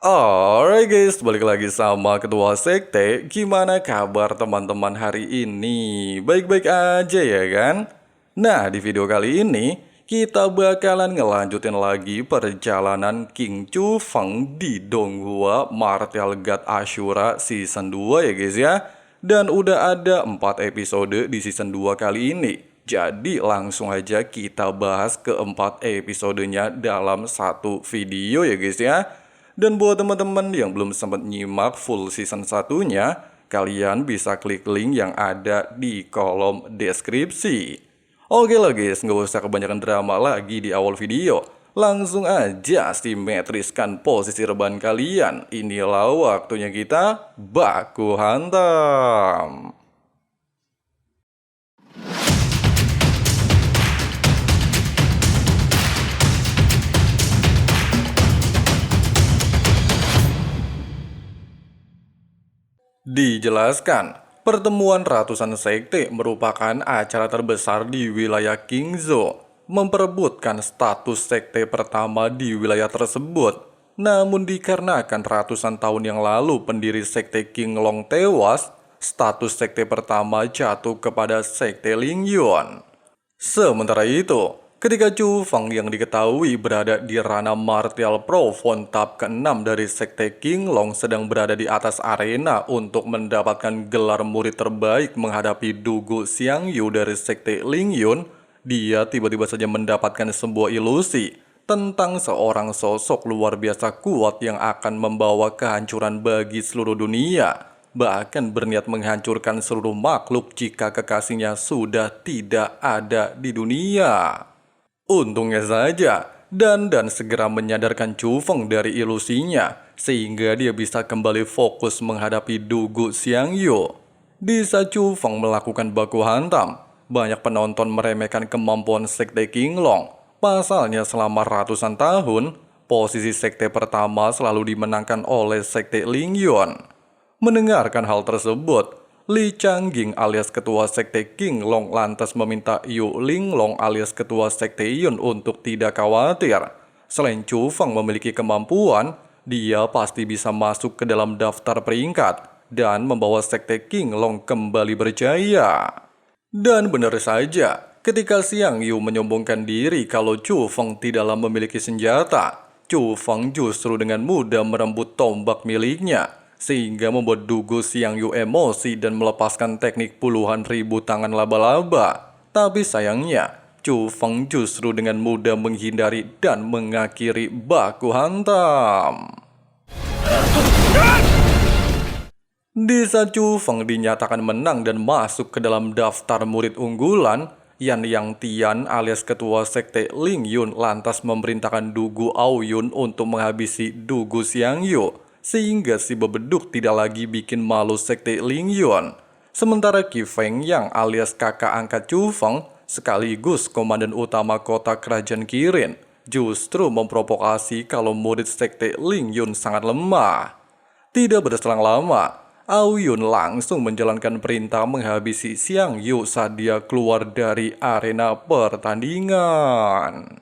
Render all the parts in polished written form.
Alright guys, balik lagi sama Ketua Sekte. Gimana kabar teman-teman hari ini? Baik-baik aja ya kan? Nah, di video kali ini kita bakalan ngelanjutin lagi perjalanan King Chu Feng di Donghua Martial God Ashura season 2 ya guys ya. Dan udah ada 4 episode di season 2 kali ini. Jadi langsung aja kita bahas keempat episodenya dalam satu video ya guys ya. Dan buat teman-teman yang belum sempat nyimak full season satunya, kalian bisa klik link yang ada di kolom deskripsi. Oke lah guys, nggak usah kebanyakan drama lagi di awal video. Langsung aja simetriskan posisi rebahan kalian. Inilah waktunya kita baku hantam. Dijelaskan, pertemuan ratusan sekte merupakan acara terbesar di wilayah Qingzhou, memperebutkan status sekte pertama di wilayah tersebut. Namun dikarenakan ratusan tahun yang lalu pendiri sekte Qinglong tewas, status sekte pertama jatuh kepada sekte Lingyuan. Sementara itu, ketika Chu Feng yang diketahui berada di ranah martial pro tahap ke-6 dari Sekte Qinglong sedang berada di atas arena untuk mendapatkan gelar murid terbaik menghadapi Dugu Xiangyu dari Sekte Lingyun, dia tiba-tiba saja mendapatkan sebuah ilusi tentang seorang sosok luar biasa kuat yang akan membawa kehancuran bagi seluruh dunia. Bahkan berniat menghancurkan seluruh makhluk jika kekasihnya sudah tidak ada di dunia. Untungnya saja, Dan segera menyadarkan Chu Feng dari ilusinya, sehingga dia bisa kembali fokus menghadapi Dugu Xiangyu. Di saat Chu Feng melakukan baku hantam, banyak penonton meremehkan kemampuan Sekte Qinglong. Pasalnya selama ratusan tahun, posisi sekte pertama selalu dimenangkan oleh Sekte Lingyuan. Mendengarkan hal tersebut, Li Changjing alias ketua sekte Qinglong lantas meminta Yu Linglong alias ketua sekte Yun untuk tidak khawatir. Selain Chu Feng memiliki kemampuan, dia pasti bisa masuk ke dalam daftar peringkat dan membawa sekte Qinglong kembali berjaya. Dan benar saja, ketika Xiang Yu menyombongkan diri kalau Chu Feng tidaklah memiliki senjata, Chu Feng justru dengan mudah merembut tombak miliknya, sehingga membuat Dugu Xiangyu emosi dan melepaskan teknik puluhan ribu tangan laba-laba. Tapi sayangnya, Chu Feng justru dengan mudah menghindari dan mengakhiri baku hantam. Di saat Chu Feng dinyatakan menang dan masuk ke dalam daftar murid unggulan, Yan Yang Tian alias ketua sekte Lingyun lantas memerintahkan Dugu Aoyun untuk menghabisi Dugu Xiangyu, sehingga si bebeduk tidak lagi bikin malu sekte Lingyuan. Sementara Qi Feng Yang alias kakak angkat Chu Feng sekaligus komandan utama kota kerajaan Kirin justru memprovokasi kalau murid sekte Lingyun sangat lemah. Tidak berselang lama, Aoyun langsung menjalankan perintah menghabisi Xiang Yu saat dia keluar dari arena pertandingan.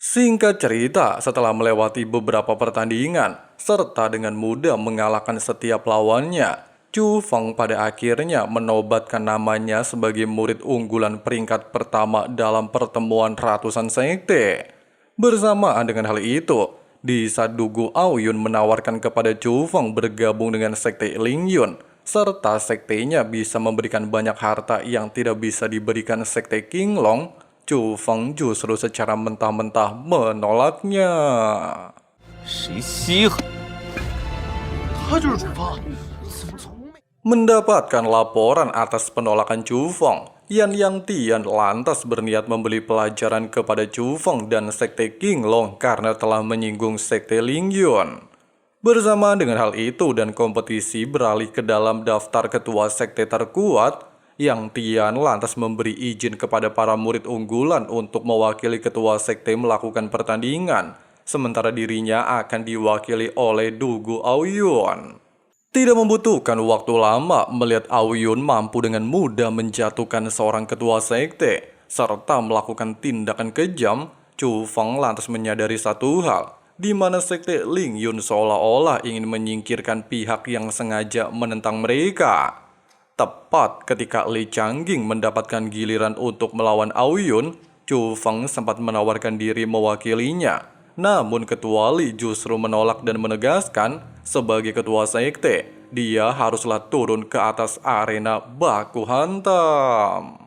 Singkat cerita, setelah melewati beberapa pertandingan, serta dengan mudah mengalahkan setiap lawannya, Chu Feng pada akhirnya menobatkan namanya sebagai murid unggulan peringkat pertama dalam pertemuan ratusan sekte. Bersamaan dengan hal itu, di saat Dugu Aoyun menawarkan kepada Chu Feng bergabung dengan sekte Lingyun, serta sektenya bisa memberikan banyak harta yang tidak bisa diberikan sekte Qinglong, Chu Feng justru secara mentah-mentah menolaknya. Mendapatkan laporan atas penolakan Chu Feng, Yan Yang Tian lantas berniat memberi pelajaran kepada Chu Feng dan sekte Qinglong karena telah menyinggung sekte Lingyuan. Bersamaan dengan hal itu dan kompetisi beralih ke dalam daftar ketua sekte terkuat, Yang Tian lantas memberi izin kepada para murid unggulan untuk mewakili ketua sekte melakukan pertandingan, sementara dirinya akan diwakili oleh Dugu Aoyun. Tidak membutuhkan waktu lama melihat Aoyun mampu dengan mudah menjatuhkan seorang ketua sekte, serta melakukan tindakan kejam, Chu Feng lantas menyadari satu hal, di mana sekte Ling Yun seolah-olah ingin menyingkirkan pihak yang sengaja menentang mereka. Tepat ketika Li Changjing mendapatkan giliran untuk melawan Ao Yun, Chu Feng sempat menawarkan diri mewakilinya. Namun ketua Li justru menolak dan menegaskan, sebagai ketua sekte, dia haruslah turun ke atas arena baku hantam.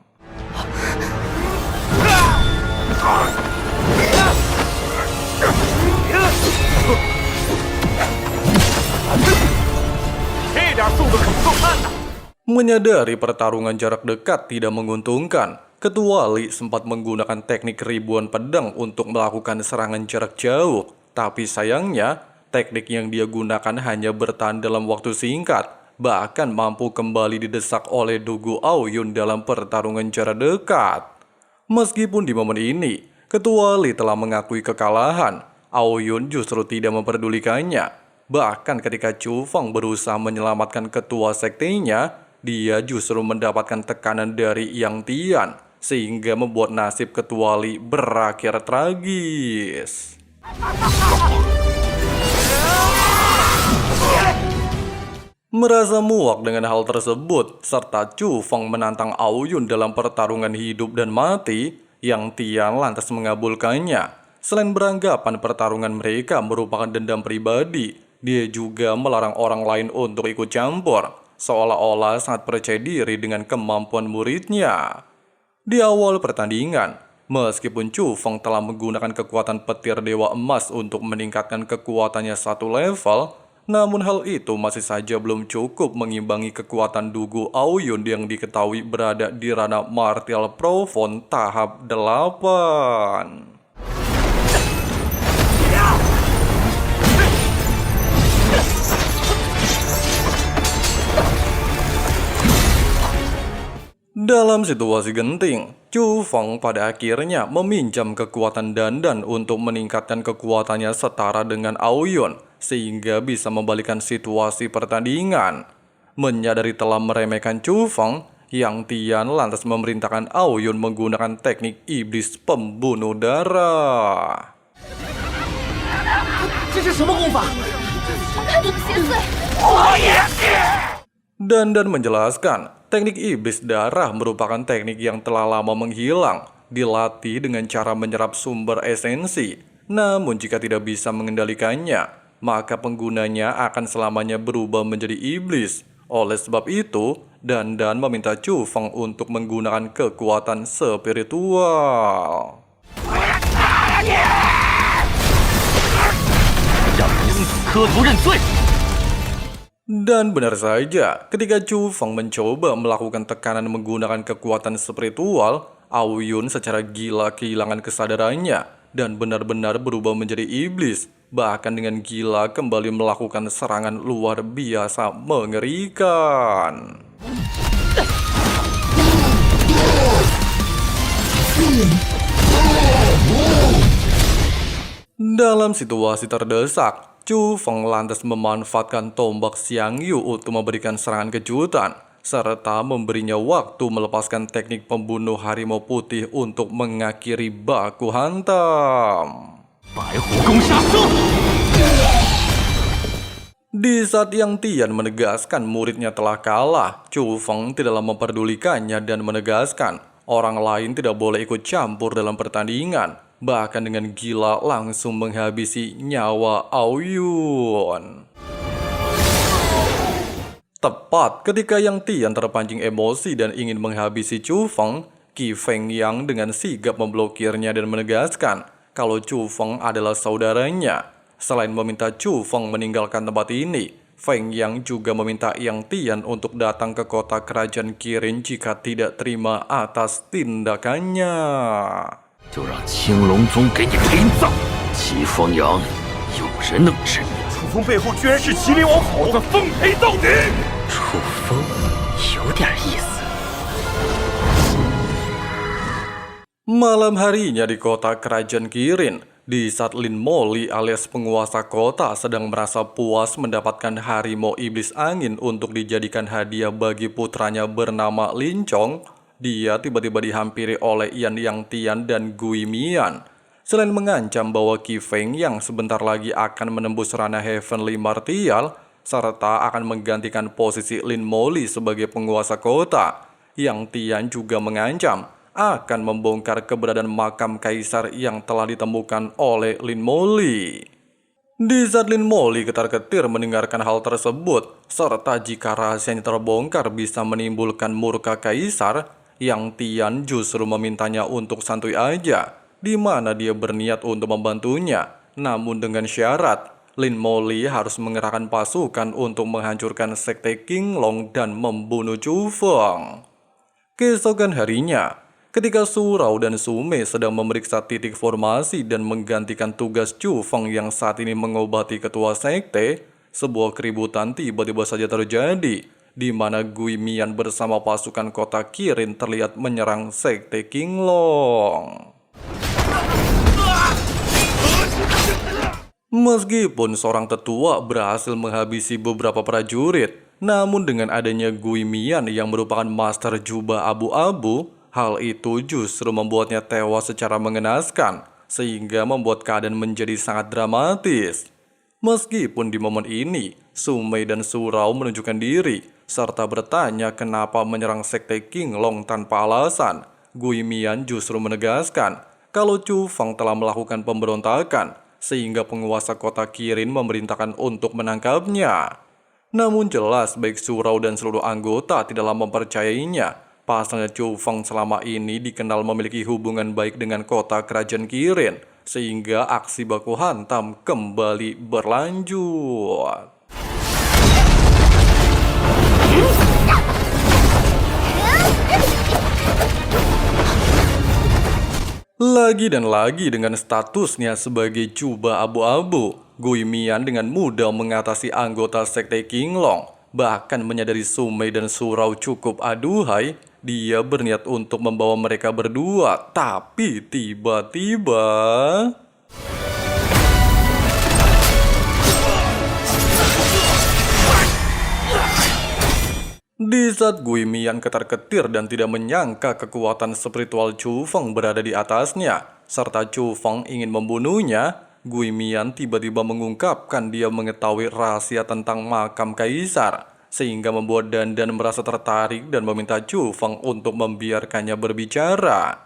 Menyadari pertarungan jarak dekat tidak menguntungkan, Ketua Li sempat menggunakan teknik ribuan pedang untuk melakukan serangan jarak jauh. Tapi sayangnya, teknik yang dia gunakan hanya bertahan dalam waktu singkat, bahkan mampu kembali didesak oleh Dugu Ao Yun dalam pertarungan jarak dekat. Meskipun di momen ini, Ketua Li telah mengakui kekalahan, Ao Yun justru tidak memperdulikannya. Bahkan ketika Chu Feng berusaha menyelamatkan ketua sektenya, dia justru mendapatkan tekanan dari Yang Tian, sehingga membuat nasib Ketua Li berakhir tragis. Merasa muak dengan hal tersebut, serta Chu Feng menantang Ao Yun dalam pertarungan hidup dan mati, Yang Tian lantas mengabulkannya. Selain beranggapan pertarungan mereka merupakan dendam pribadi, dia juga melarang orang lain untuk ikut campur, seolah-olah sangat percaya diri dengan kemampuan muridnya. Di awal pertandingan, meskipun Chu Feng telah menggunakan kekuatan petir Dewa Emas untuk meningkatkan kekuatannya satu level, namun hal itu masih saja belum cukup mengimbangi kekuatan Dugu Ao Yun yang diketahui berada di ranah Martial Profound tahap 8. Dalam situasi genting, Chu Feng pada akhirnya meminjam kekuatan Dandan untuk meningkatkan kekuatannya setara dengan Ao Yun, sehingga bisa membalikan situasi pertandingan. Menyadari telah meremehkan Chu Feng, Yang Tian lantas memerintahkan Ao Yun menggunakan teknik iblis pembunuh darah. Dandan menjelaskan, teknik iblis darah merupakan teknik yang telah lama menghilang, dilatih dengan cara menyerap sumber esensi. Namun jika tidak bisa mengendalikannya, maka penggunanya akan selamanya berubah menjadi iblis. Oleh sebab itu, Dandan meminta Chu Feng untuk menggunakan kekuatan spiritual. Dan benar saja, ketika Chu Feng mencoba melakukan tekanan menggunakan kekuatan spiritual, Ao Yun secara gila kehilangan kesadarannya dan benar-benar berubah menjadi iblis. Bahkan dengan gila kembali melakukan serangan luar biasa mengerikan. Dalam situasi terdesak, Chu Feng lantas memanfaatkan tombak Xiang Yu untuk memberikan serangan kejutan, serta memberinya waktu melepaskan teknik pembunuh harimau putih untuk mengakhiri baku hantam. Di saat Yang Tian menegaskan muridnya telah kalah, Chu Feng tidaklah memperdulikannya dan menegaskan orang lain tidak boleh ikut campur dalam pertandingan. Bahkan dengan gila langsung menghabisi nyawa Ao Yun. Tepat ketika Yang Tian terpancing emosi dan ingin menghabisi Chu Feng, Qi Feng Yang dengan sigap memblokirnya dan menegaskan kalau Chu Feng adalah saudaranya. Selain meminta Chu Feng meninggalkan tempat ini, Feng Yang juga meminta Yang Tian untuk datang ke kota kerajaan Kirin jika tidak terima atas tindakannya. 就让青龙宗给你陪葬。齐风阳，有人能治你？楚风背后居然是麒麟王，我们奉陪到底！楚风有点意思。 Malam harinya di kota kerajaan Kirin, di saat Lin Moli alias penguasa kota sedang merasa puas mendapatkan harimau iblis angin untuk dijadikan hadiah bagi putranya bernama Lin Chong, dia tiba-tiba dihampiri oleh Yang Tian dan Gui Mian. Selain mengancam bahwa Qi Feng yang sebentar lagi akan menembus ranah Heavenly Martial, serta akan menggantikan posisi Lin Moly sebagai penguasa kota, Yang Tian juga mengancam akan membongkar keberadaan makam kaisar yang telah ditemukan oleh Lin Moly. Di saat Lin Moly ketar-ketir mendengarkan hal tersebut, serta jika rahasianya terbongkar bisa menimbulkan murka kaisar, Yang Tian justru memintanya untuk santuy aja, di mana dia berniat untuk membantunya. Namun dengan syarat, Lin Moly harus mengerahkan pasukan untuk menghancurkan sekte Qinglong dan membunuh Chu Feng. Keesokan harinya, ketika Su Rao dan Su Mei sedang memeriksa titik formasi dan menggantikan tugas Chu Feng yang saat ini mengobati ketua sekte, sebuah keributan tiba-tiba saja terjadi, di mana Gui Mian bersama pasukan kota Kirin terlihat menyerang sekte Qinglong. Meskipun seorang tetua berhasil menghabisi beberapa prajurit, namun dengan adanya Gui Mian yang merupakan master jubah abu-abu, hal itu justru membuatnya tewas secara mengenaskan, sehingga membuat keadaan menjadi sangat dramatis. Meskipun di momen ini, Su Mei dan Su Rao menunjukkan diri, serta bertanya kenapa menyerang sekte Qinglong tanpa alasan, Gui Mian justru menegaskan kalau Chu Feng telah melakukan pemberontakan, sehingga penguasa kota Kirin memerintahkan untuk menangkapnya. Namun jelas baik Su Rao dan seluruh anggota tidaklah mempercayainya. Pasalnya Chu Feng selama ini dikenal memiliki hubungan baik dengan kota kerajaan Kirin, sehingga aksi baku hantam kembali berlanjut. Lagi dan lagi dengan statusnya sebagai jubah abu-abu, Gui Mian dengan mudah mengatasi anggota sekte Qinglong. Bahkan menyadari Su Mei dan Su Rao cukup aduhai, dia berniat untuk membawa mereka berdua. Tapi tiba-tiba... Di saat Gui Mian ketar-ketir dan tidak menyangka kekuatan spiritual Chu Feng berada di atasnya, serta Chu Feng ingin membunuhnya, Gui Mian tiba-tiba mengungkapkan dia mengetahui rahasia tentang makam kaisar, sehingga membuat Dandan merasa tertarik dan meminta Chu Feng untuk membiarkannya berbicara.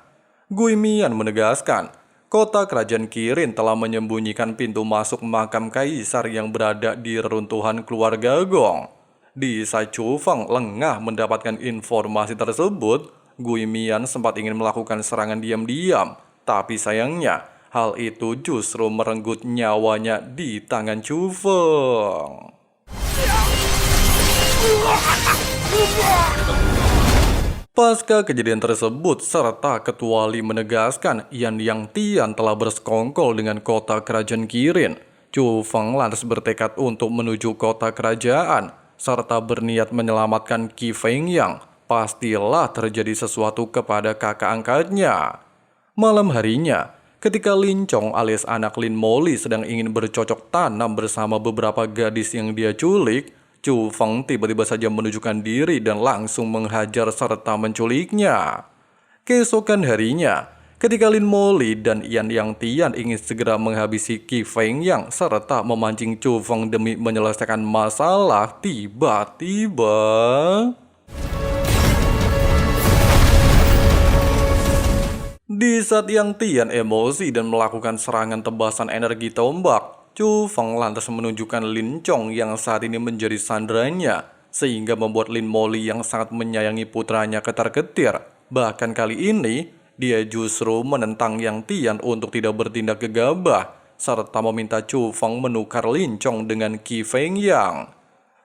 Gui Mian menegaskan, kota kerajaan Kirin telah menyembunyikan pintu masuk makam kaisar yang berada di reruntuhan keluarga Gong. Di saat Chu Feng lengah mendapatkan informasi tersebut, Gui Mian sempat ingin melakukan serangan diam-diam, tapi sayangnya hal itu justru merenggut nyawanya di tangan Chu Feng. Pasca kejadian tersebut, serta Ketua Li menegaskan Yang Tian telah bersekongkol dengan kota kerajaan Kirin, Chu Feng lantas bertekad untuk menuju kota kerajaan, serta berniat menyelamatkan Qi Feng yang pastilah terjadi sesuatu kepada kakak angkatnya. Malam harinya, ketika Lin Chong alias anak Lin Moly sedang ingin bercocok tanam bersama beberapa gadis yang dia culik, Chu Feng tiba-tiba saja menunjukkan diri dan langsung menghajar serta menculiknya. Keesokan harinya, ketika Lin Moly dan Yang Tian ingin segera menghabisi Qi Feng yang serta memancing Chu Feng demi menyelesaikan masalah, tiba-tiba... Di saat Yang Tian emosi dan melakukan serangan tebasan energi tombak, Chu Feng lantas menunjukkan Lin Chong yang saat ini menjadi sandranya, sehingga membuat Lin Moly yang sangat menyayangi putranya ketar-ketir. Bahkan kali ini, dia justru menentang Yang Tian untuk tidak bertindak gegabah, serta meminta Chu Feng menukar Lin Chong dengan Qi Feng Yang.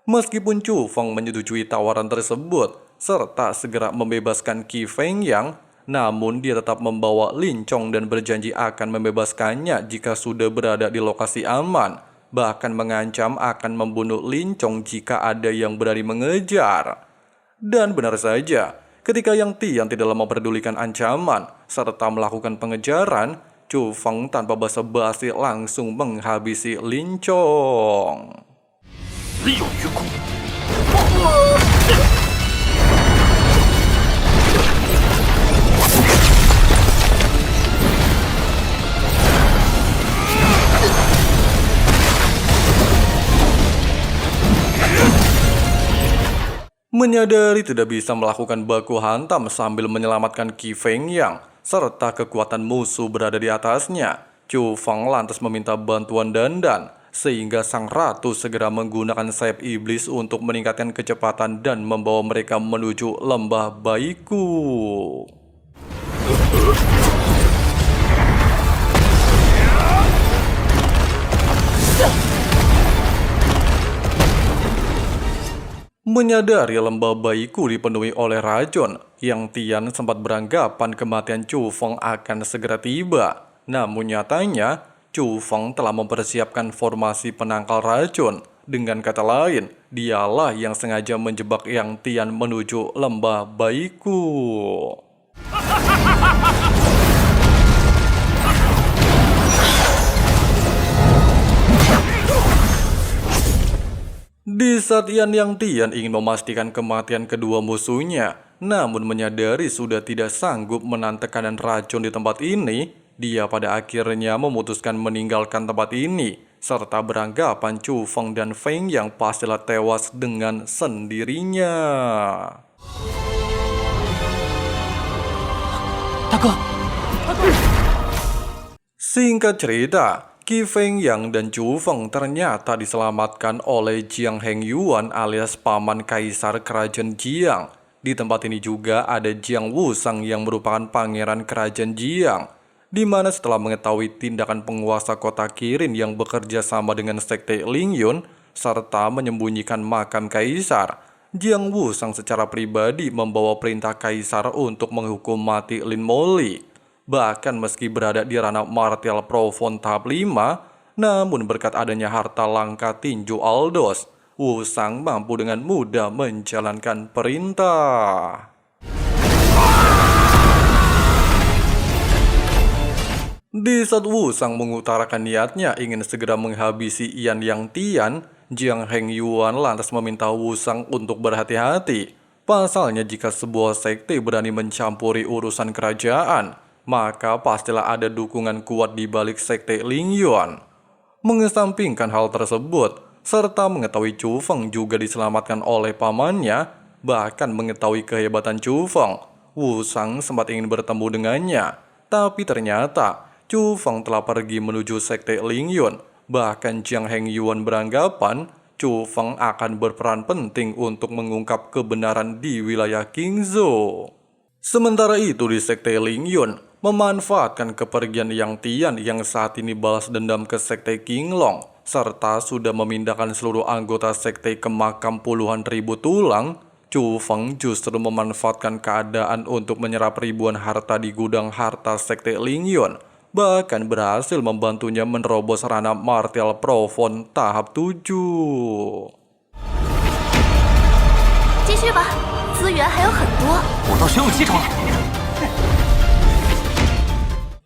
Meskipun Chu Feng menyetujui tawaran tersebut, serta segera membebaskan Qi Feng Yang, namun dia tetap membawa Lin Chong dan berjanji akan membebaskannya jika sudah berada di lokasi aman, bahkan mengancam akan membunuh Lin Chong jika ada yang berani mengejar. Dan benar saja, ketika Yang Tian tidak memperdulikan ancaman serta melakukan pengejaran, Chu Feng tanpa basa-basi langsung menghabisi Lin Chong. Menyadari tidak bisa melakukan baku hantam sambil menyelamatkan Qi Fengyang, serta kekuatan musuh berada di atasnya, Chu Feng lantas meminta bantuan Dandan, sehingga sang ratu segera menggunakan sayap iblis untuk meningkatkan kecepatan dan membawa mereka menuju lembah Baiku. Menyadari lembah Baiku dipenuhi oleh racun, Yang Tian sempat beranggapan kematian Chu Feng akan segera tiba. Namun nyatanya, Chu Feng telah mempersiapkan formasi penangkal racun. Dengan kata lain, dialah yang sengaja menjebak Yang Tian menuju lembah Baiku. Di saat Yang Tian ingin memastikan kematian kedua musuhnya, namun menyadari sudah tidak sanggup menahan tekanan racun di tempat ini, dia pada akhirnya memutuskan meninggalkan tempat ini, serta beranggapan Chu Feng dan Feng yang pastilah tewas dengan sendirinya. 大哥， Singkat cerita, Qi Fengyang dan Chu Feng ternyata diselamatkan oleh Jiang Hengyuan alias paman kaisar kerajaan Jiang. Di tempat ini juga ada Jiang Wusang yang merupakan pangeran kerajaan Jiang, di mana setelah mengetahui tindakan penguasa kota Kirin yang bekerja sama dengan sekte Lingyun serta menyembunyikan makam kaisar, Jiang Wusang secara pribadi membawa perintah kaisar untuk menghukum mati Lin Moli. Bahkan meski berada di ranah martial Profound tahap 5, namun berkat adanya harta langka tinju Aldos, Wusang mampu dengan mudah menjalankan perintah. Di saat Wusang mengutarakan niatnya ingin segera menghabisi Yang Tian, Jiang Hengyuan lantas meminta Wusang untuk berhati-hati. Pasalnya jika sebuah sekte berani mencampuri urusan kerajaan, maka pastilah ada dukungan kuat di balik sekte Lingyuan. Mengesampingkan hal tersebut, serta mengetahui Chu Feng juga diselamatkan oleh pamannya, bahkan mengetahui kehebatan Chu Feng, Wusang sempat ingin bertemu dengannya. Tapi ternyata Chu Feng telah pergi menuju sekte Lingyuan. Bahkan Jiang Hengyuan beranggapan Chu Feng akan berperan penting untuk mengungkap kebenaran di wilayah Qingzhou. Sementara itu di sekte Lingyuan memanfaatkan kepergian Yang Tian yang saat ini balas dendam ke sekte Qinglong, serta sudah memindahkan seluruh anggota sekte ke makam puluhan ribu tulang, Chu Feng justru memanfaatkan keadaan untuk menyerap ribuan harta di gudang harta sekte Lingyuan, bahkan berhasil membantunya menerobos ranah martial Profound tahap 7. 继续吧，资源还有很多。 我到玄武七城了。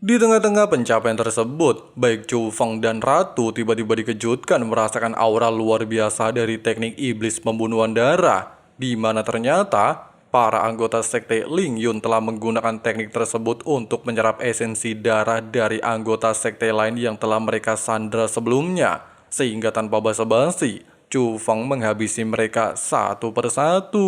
Di tengah-tengah pencapaian tersebut, baik Chu Feng dan Ratu tiba-tiba dikejutkan merasakan aura luar biasa dari teknik iblis pembunuhan darah, di mana ternyata para anggota sekte Lingyun telah menggunakan teknik tersebut untuk menyerap esensi darah dari anggota sekte lain yang telah mereka sandra sebelumnya, sehingga tanpa basa-basi, Chu Feng menghabisi mereka satu persatu.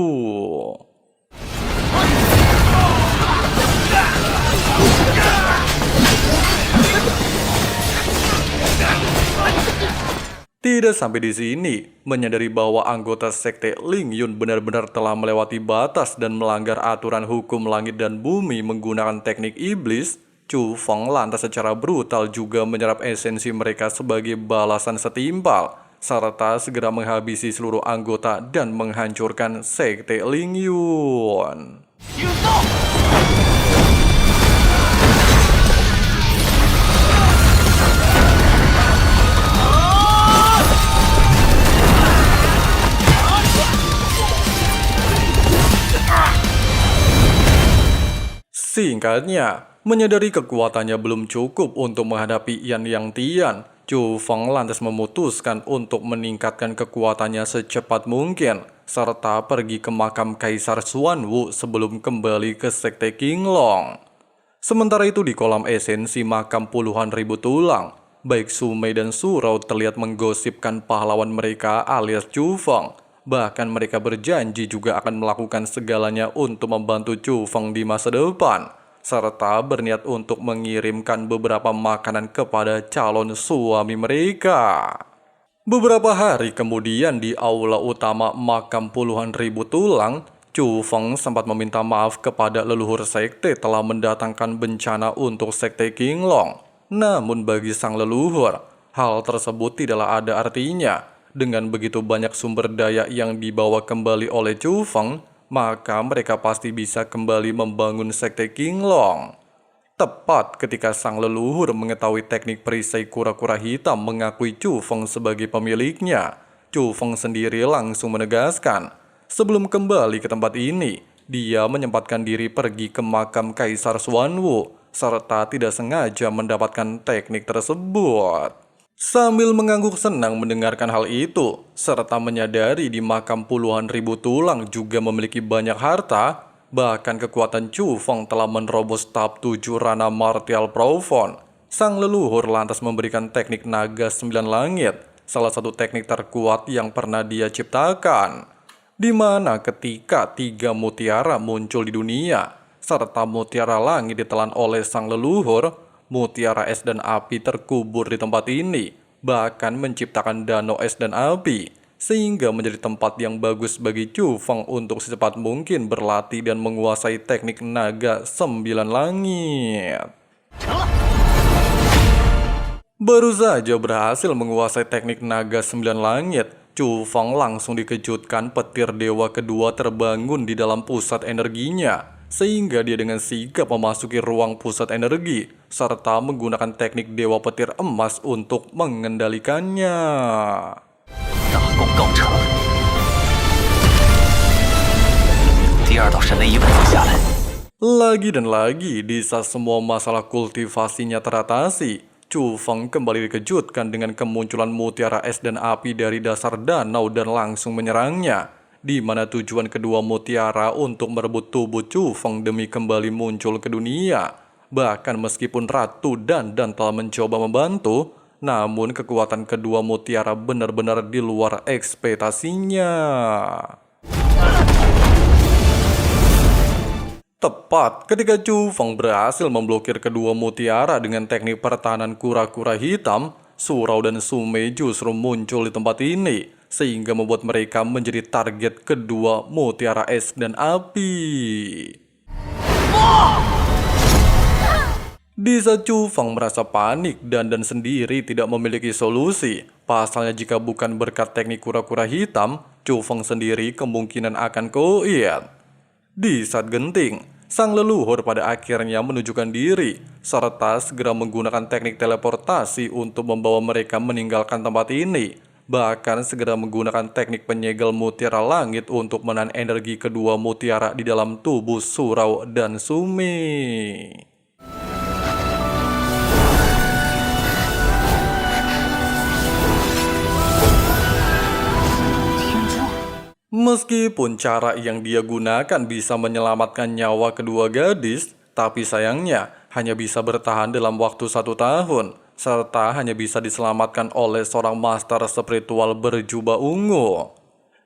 Tidak sampai di sini, menyadari bahwa anggota sekte Lingyun benar-benar telah melewati batas dan melanggar aturan hukum langit dan bumi menggunakan teknik iblis, Chu Feng lantas secara brutal juga menyerap esensi mereka sebagai balasan setimpal, serta segera menghabisi seluruh anggota dan menghancurkan sekte Lingyun. Singkatnya, menyadari kekuatannya belum cukup untuk menghadapi Yang Tian, Chu Feng lantas memutuskan untuk meningkatkan kekuatannya secepat mungkin, serta pergi ke makam Kaisar Xuanwu sebelum kembali ke sekte Qinglong. Sementara itu di kolam esensi makam puluhan ribu tulang, baik Su Mei dan Su Rao terlihat menggosipkan pahlawan mereka alias Chu Feng. Bahkan mereka berjanji juga akan melakukan segalanya untuk membantu Chu Feng di masa depan, serta berniat untuk mengirimkan beberapa makanan kepada calon suami mereka. Beberapa hari kemudian di aula utama makam puluhan ribu tulang, Chu Feng sempat meminta maaf kepada leluhur sekte telah mendatangkan bencana untuk sekte Qinglong. Namun bagi sang leluhur, hal tersebut tidaklah ada artinya. Dengan begitu banyak sumber daya yang dibawa kembali oleh Chu Feng, maka mereka pasti bisa kembali membangun sekte Qinglong. Tepat ketika sang leluhur mengetahui teknik perisai kura-kura hitam mengakui Chu Feng sebagai pemiliknya, Chu Feng sendiri langsung menegaskan, sebelum kembali ke tempat ini, dia menyempatkan diri pergi ke makam Kaisar Xuanwu, serta tidak sengaja mendapatkan teknik tersebut. Sambil mengangguk senang mendengarkan hal itu, serta menyadari di makam puluhan ribu tulang juga memiliki banyak harta, bahkan kekuatan Chu Feng telah menerobos tahap 7 Rana Martial Profound. Sang leluhur lantas memberikan teknik naga 9 langit, salah satu teknik terkuat yang pernah dia ciptakan. Di mana ketika 3 mutiara muncul di dunia, serta mutiara langit ditelan oleh sang leluhur, mutiara es dan api terkubur di tempat ini, bahkan menciptakan danau es dan api, sehingga menjadi tempat yang bagus bagi Chu Feng untuk secepat mungkin berlatih dan menguasai teknik naga 9 langit. Baru saja berhasil menguasai teknik naga 9 langit, Chu Feng langsung dikejutkan petir dewa kedua terbangun di dalam pusat energinya, sehingga dia dengan sigap memasuki ruang pusat energi, serta menggunakan teknik dewa petir emas untuk mengendalikannya. 大功告成，第二道神雷一稳定下来。 Lagi dan lagi, di saat semua masalah kultivasinya teratasi, Chu Feng kembali dikejutkan dengan kemunculan mutiara es dan api dari dasar danau dan langsung menyerangnya, di mana tujuan kedua mutiara untuk merebut tubuh Chu Feng demi kembali muncul ke dunia. Bahkan meskipun Ratu Dan telah mencoba membantu, namun kekuatan kedua mutiara benar-benar di luar ekspektasinya. Tepat ketika Chu Feng berhasil memblokir kedua mutiara dengan teknik pertahanan kura-kura hitam, Surau dan Sume justru muncul di tempat ini, sehingga membuat mereka menjadi target kedua mutiara es dan api. Di saat Chu Feng merasa panik dan sendiri tidak memiliki solusi. Pasalnya jika bukan berkat teknik kura-kura hitam, Chu Feng sendiri kemungkinan akan koit. Di saat genting, sang leluhur pada akhirnya menunjukkan diri, serta segera menggunakan teknik teleportasi untuk membawa mereka meninggalkan tempat ini. Bahkan segera menggunakan teknik penyegel mutiara langit untuk menahan energi kedua mutiara di dalam tubuh Surau dan Sume. Meskipun cara yang dia gunakan bisa menyelamatkan nyawa kedua gadis, tapi sayangnya hanya bisa bertahan dalam waktu 1 tahun, serta hanya bisa diselamatkan oleh seorang master spiritual berjubah ungu.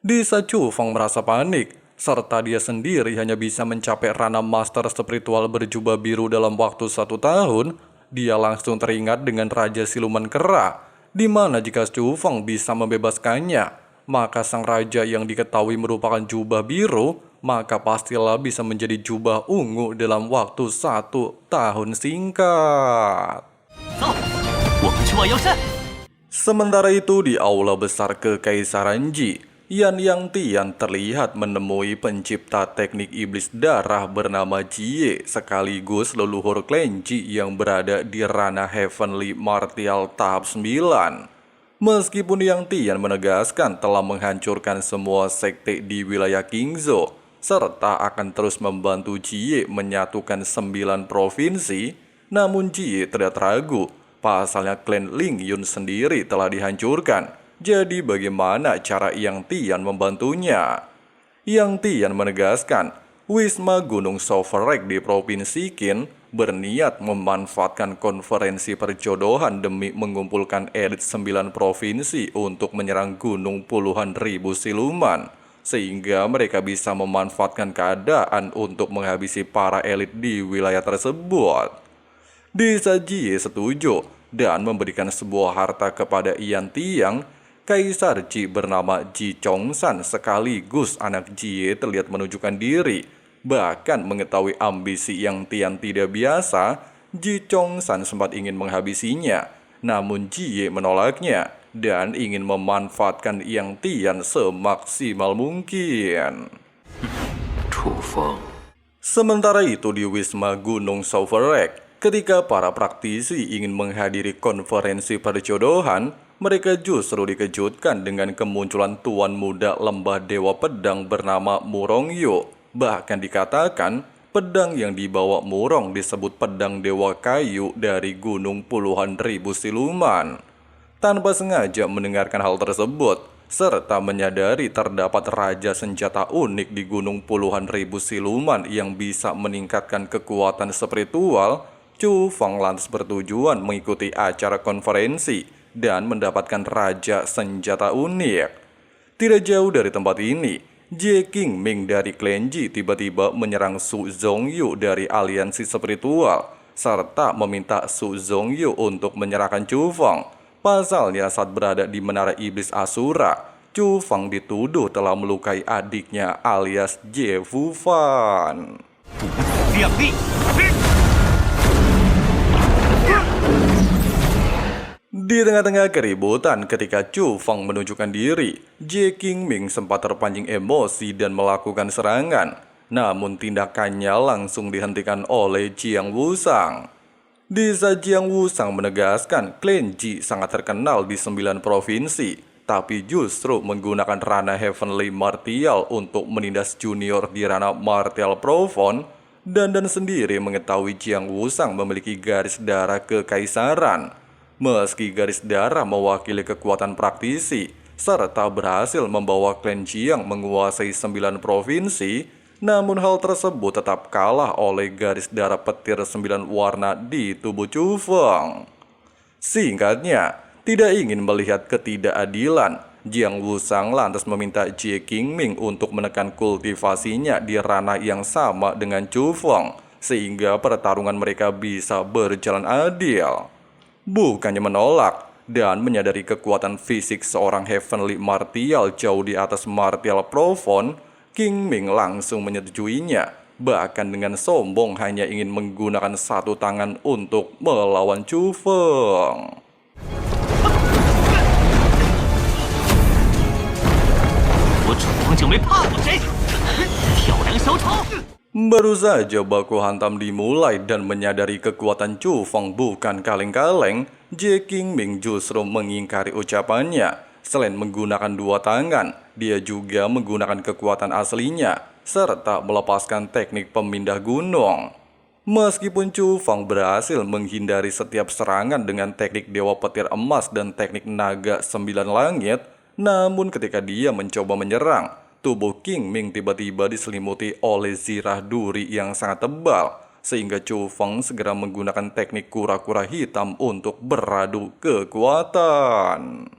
Di saat Chu Feng merasa panik, serta dia sendiri hanya bisa mencapai ranah master spiritual berjubah biru dalam waktu 1 tahun, dia langsung teringat dengan Raja Siluman Kera, di mana jika Chu Feng bisa membebaskannya, maka sang raja yang diketahui merupakan jubah biru, maka pastilah bisa menjadi jubah ungu dalam waktu 1 tahun singkat. Sementara itu di aula besar Kekaisaran Ji, Yan Yang Tian terlihat menemui pencipta teknik iblis darah bernama Jie, sekaligus leluhur klan Ji yang berada di ranah Heavenly Martial tahap 9. Meskipun Yang Tian menegaskan telah menghancurkan semua sekte di wilayah Qingzhou, serta akan terus membantu Jie menyatukan 9 provinsi, namun Jie tidak ragu, pasalnya klan Ling Yun sendiri telah dihancurkan. Jadi bagaimana cara Yang Tian membantunya? Yang Tian menegaskan, Wisma Gunung Sovereign di Provinsi Qin berniat memanfaatkan konferensi perjodohan demi mengumpulkan elit 9 provinsi untuk menyerang gunung puluhan ribu siluman, sehingga mereka bisa memanfaatkan keadaan untuk menghabisi para elit di wilayah tersebut. Desa Jie setuju dan memberikan sebuah harta kepada Yan Tiang. Kaisar Ji bernama Ji Chongsan sekaligus anak Jie terlihat menunjukkan diri. Bahkan mengetahui ambisi Yang Tian tidak biasa, Ji Chongsan sempat ingin menghabisinya. Namun Jie menolaknya dan ingin memanfaatkan Yang Tian semaksimal mungkin. Sementara itu di Wisma Gunung Sauverek, ketika para praktisi ingin menghadiri konferensi perjodohan, mereka justru dikejutkan dengan kemunculan tuan muda lembah Dewa Pedang bernama Murongyo. Bahkan dikatakan, pedang yang dibawa Murong disebut pedang Dewa Kayu dari gunung puluhan ribu siluman. Tanpa sengaja mendengarkan hal tersebut, serta menyadari terdapat raja senjata unik di gunung puluhan ribu siluman yang bisa meningkatkan kekuatan spiritual, Chu Feng lantas bertujuan mengikuti acara konferensi dan mendapatkan raja senjata unik. Tidak jauh dari tempat ini, Jie Qingming dari klan Ji tiba-tiba menyerang Su Zhongyu dari aliansi spiritual, serta meminta Su Zhongyu untuk menyerahkan Chu Feng. Pasalnya saat berada di Menara Iblis Asura, Chu Feng dituduh telah melukai adiknya alias Jie Fufan. Di tengah-tengah keributan ketika Chu Feng menunjukkan diri, Jie Qingming sempat terpancing emosi dan melakukan serangan. Namun tindakannya langsung dihentikan oleh Jiang Wusang. Desa Jiang Wusang menegaskan klan Ji sangat terkenal di 9 provinsi, tapi justru menggunakan ranah Heavenly Martial untuk menindas junior di ranah Martial Profound. Dan sendiri mengetahui Jiang Wusang memiliki garis darah kekaisaran. Meski garis darah mewakili kekuatan praktisi, serta berhasil membawa klan Jiang menguasai 9 provinsi, namun hal tersebut tetap kalah oleh garis darah petir 9 warna di tubuh Chu Feng. Singkatnya, tidak ingin melihat ketidakadilan, Jiang Wusang lantas meminta Jie Qingming untuk menekan kultivasinya di ranah yang sama dengan Chu Feng, sehingga pertarungan mereka bisa berjalan adil. Bukannya menolak dan menyadari kekuatan fisik seorang Heavenly Martial jauh di atas Martial Profound, Qingming langsung menyetujuinya. Bahkan dengan sombong hanya ingin menggunakan satu tangan untuk melawan Chu Feng. Baru saja baku hantam dimulai dan menyadari kekuatan Chu Feng bukan kaleng-kaleng, Jie Qingming justru mengingkari ucapannya. Selain menggunakan dua tangan, dia juga menggunakan kekuatan aslinya, serta melepaskan teknik pemindah gunung. Meskipun Chu Feng berhasil menghindari setiap serangan dengan teknik Dewa Petir Emas dan teknik Naga 9 Langit, namun ketika dia mencoba menyerang, tubuh Qingming tiba-tiba diselimuti oleh zirah duri yang sangat tebal, sehingga Chu Feng segera menggunakan teknik kura-kura hitam untuk beradu kekuatan.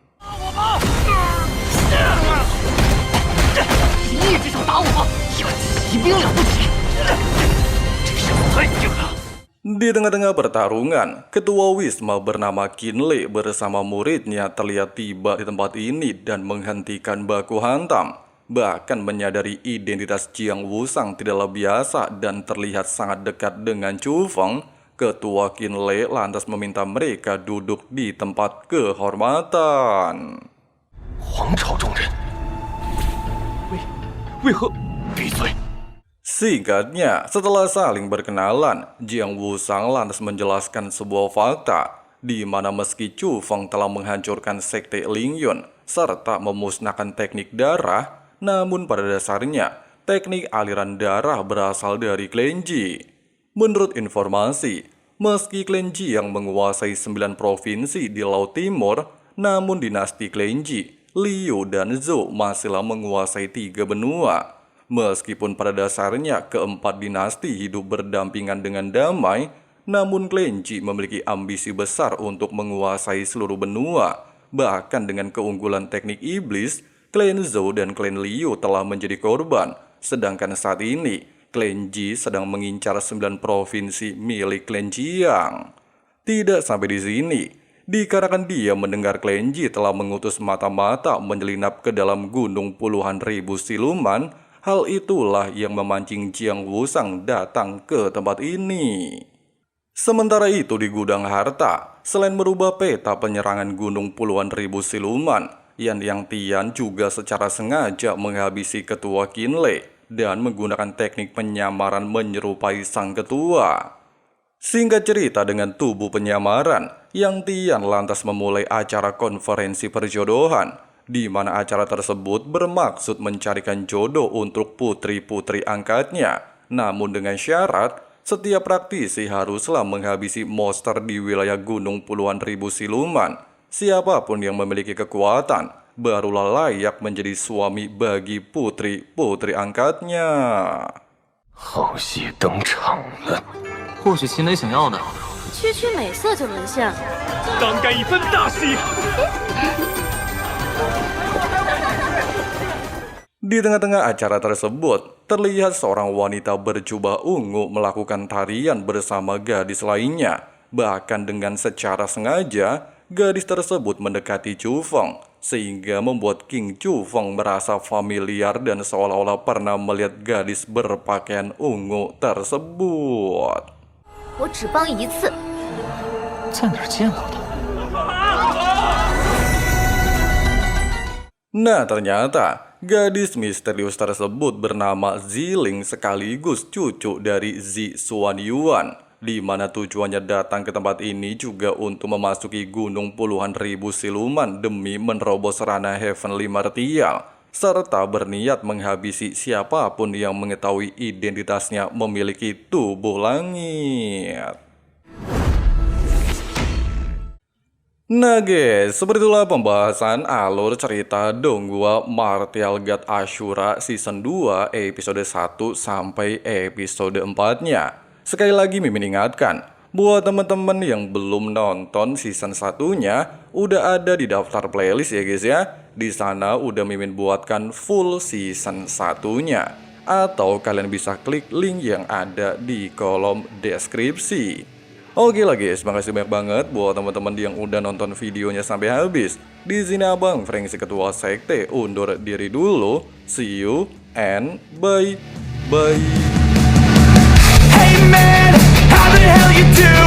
Di tengah-tengah pertarungan, ketua Wisma bernama Qinle bersama muridnya terlihat tiba di tempat ini dan menghentikan baku hantam. Bahkan menyadari identitas Jiang Wusang tidaklah biasa dan terlihat sangat dekat dengan Chu Feng, ketua Qinle lantas meminta mereka duduk di tempat kehormatan. Singkatnya, setelah saling berkenalan, Jiang Wusang lantas menjelaskan sebuah fakta, di mana meski Chu Feng telah menghancurkan sekte Lingyun serta memusnahkan teknik darah, namun pada dasarnya, teknik aliran darah berasal dari klan Ji. Menurut informasi, meski klan Ji yang menguasai 9 provinsi di Laut Timur, namun dinasti klan Ji, Liu dan Zhou masihlah menguasai 3 benua. Meskipun pada dasarnya keempat dinasti hidup berdampingan dengan damai, namun klan Ji memiliki ambisi besar untuk menguasai seluruh benua. Bahkan dengan keunggulan teknik iblis, klan Zhou dan klan Liu telah menjadi korban. Sedangkan saat ini, klan Ji sedang mengincar 9 provinsi milik klan Jiang. Tidak sampai di sini, dikarenakan dia mendengar klan Ji telah mengutus mata-mata menyelinap ke dalam gunung puluhan ribu siluman, hal itulah yang memancing Jiang Wusang datang ke tempat ini. Sementara itu di gudang harta, selain merubah peta penyerangan gunung puluhan ribu siluman, Yang Tian juga secara sengaja menghabisi ketua Qinlei dan menggunakan teknik penyamaran menyerupai sang ketua. Singkat cerita, dengan tubuh penyamaran, Yang Tian lantas memulai acara konferensi perjodohan, di mana acara tersebut bermaksud mencarikan jodoh untuk putri-putri angkatnya. Namun dengan syarat, setiap praktisi haruslah menghabisi monster di wilayah gunung puluhan ribu siluman. Siapapun yang memiliki kekuatan, barulah layak menjadi suami bagi putri-putri angkatnya. 好戏登场了。 或许秦磊想要的，区区美色就沦陷了。 刚干一番大戏。 Di tengah-tengah acara tersebut, terlihat seorang wanita berjubah ungu melakukan tarian bersama gadis lainnya. Bahkan dengan secara sengaja, gadis tersebut mendekati Chu Feng, sehingga membuat King Chu Feng merasa familiar dan seolah-olah pernah melihat gadis berpakaian ungu tersebut. 我只帮一次。在哪儿见过他？ Nah, ternyata gadis misterius tersebut bernama Ziling sekaligus cucu dari Zi Xuanyuan, di mana tujuannya datang ke tempat ini juga untuk memasuki gunung puluhan ribu siluman demi menerobos ranah Heavenly Martial, serta berniat menghabisi siapapun yang mengetahui identitasnya memiliki tubuh langit. Nah guys, seperti itulah pembahasan alur cerita Donghua Martial God Ashura Season 2 episode 1 sampai episode 4-nya. Sekali lagi Mimin ingatkan, buat teman-teman yang belum nonton season 1-nya, udah ada di daftar playlist ya guys ya. Di sana udah Mimin buatkan full season 1-nya. Atau kalian bisa klik link yang ada di kolom deskripsi. Oke lah guys, makasih banyak banget buat teman-teman yang udah nonton videonya sampai habis. Di sini Abang Frank si Ketua Sekte undur diri dulu. See you and bye. Hey man, how the hell you do?